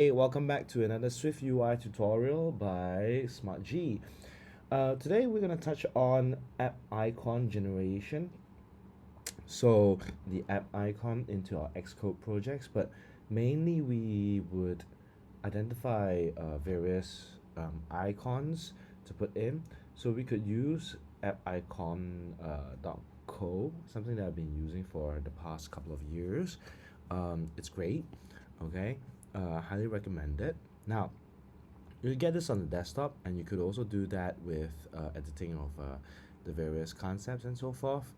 Hey, welcome back to another SwiftUI tutorial by SmartG. Today we're going to touch on app icon generation. So the app icon into our Xcode projects, but mainly we would identify various icons to put in. So we could use appicon.co, something that I've been using for the past couple of years. It's great, okay? Highly recommend it. Now, you get this on the desktop, and you could also do that with editing of the various concepts and so forth.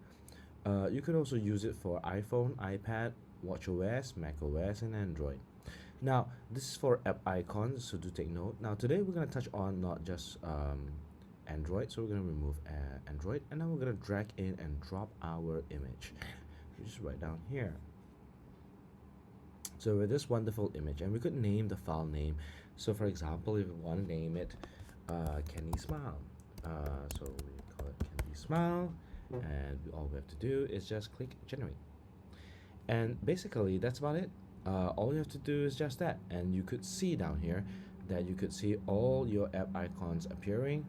You could also use it for iPhone, iPad, watchOS, macOS, and Android. Now, this is for app icons, so do take note. Now, today we're going to touch on not just Android, so we're going to remove Android, and then we're going to drag in and drop our image. Just right down here. So with this wonderful image, and we could name the file name. So for example, if we want to name it Kenny Smile, so we call it Kenny Smile, and all we have to do is just click generate. And basically that's about it. All you have to do is just that, and you could see down here that you could see all your app icons appearing,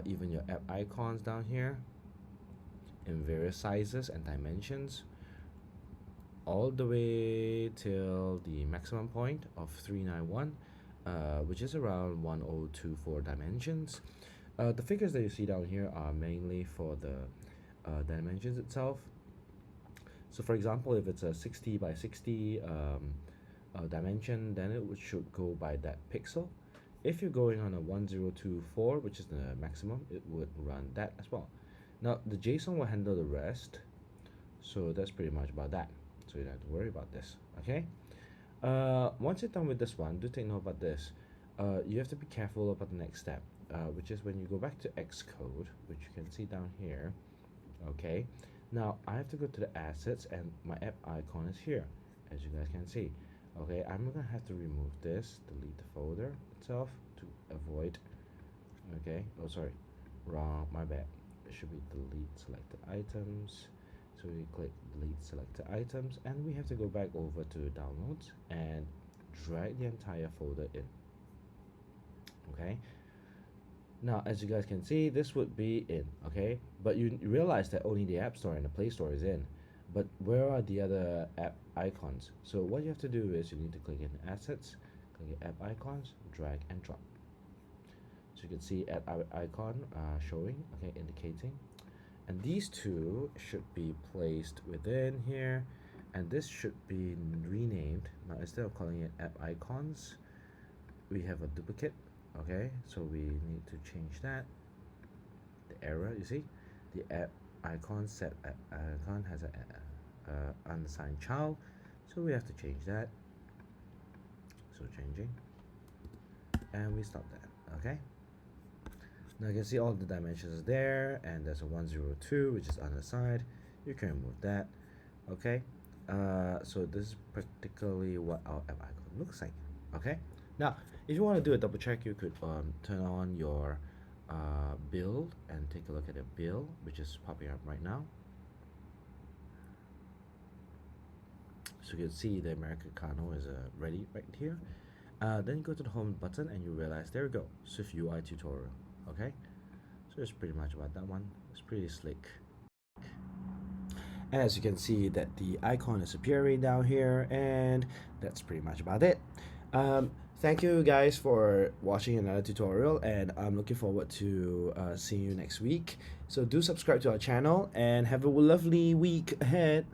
even your app icons down here in various sizes and dimensions, all the way till the maximum point of 391, which is around 1024 dimensions. The figures that you see down here are mainly for the dimensions itself. So for example, if it's a 60 by 60 dimension, then it should go by that pixel. If you're going on a 1024, which is the maximum, it would run that as well. Now the JSON will handle the rest, so that's pretty much about that. So you don't have to worry about this, okay? Once you're done with this one, do take note about this. You have to be careful about the next step, which is when you go back to Xcode, which you can see down here, okay? Now, I have to go to the assets, and my app icon is here, as you guys can see. Okay, I'm gonna have to remove this, delete the folder itself to avoid, okay? Oh, sorry, wrong, my bad. It should be delete selected items. So we click delete selected items, and we have to go back over to downloads and drag the entire folder in. Okay, now as you guys can see, this would be in, okay, but you realize that only the App Store and the Play Store is in, but where are the other app icons? So what you have to do is you need to click in assets, click app icons, drag and drop. So you can see app icon showing, okay, indicating. And these two should be placed within here, and this should be renamed. Now instead of calling it app icons, we have a duplicate, okay? So we need to change that. The error, you see, the app icon set app icon has a unassigned child, so we have to change that. So changing, and we stop that, okay? Now you can see all the dimensions there, and there's a 102 which is on the side. You can remove that, okay? So this is practically what our app icon looks like, okay? Now if you want to do a double check, you could turn on your build and take a look at the build, which is popping up right now. So you can see the Americano is ready right here. Then you go to the home button and you realize, there we go, SwiftUI tutorial. Okay, so it's pretty much about that one. It's pretty slick. And as you can see that the icon is appearing down here, and that's pretty much about it. Thank you guys for watching another tutorial, and I'm looking forward to seeing you next week. So do subscribe to our channel and have a lovely week ahead.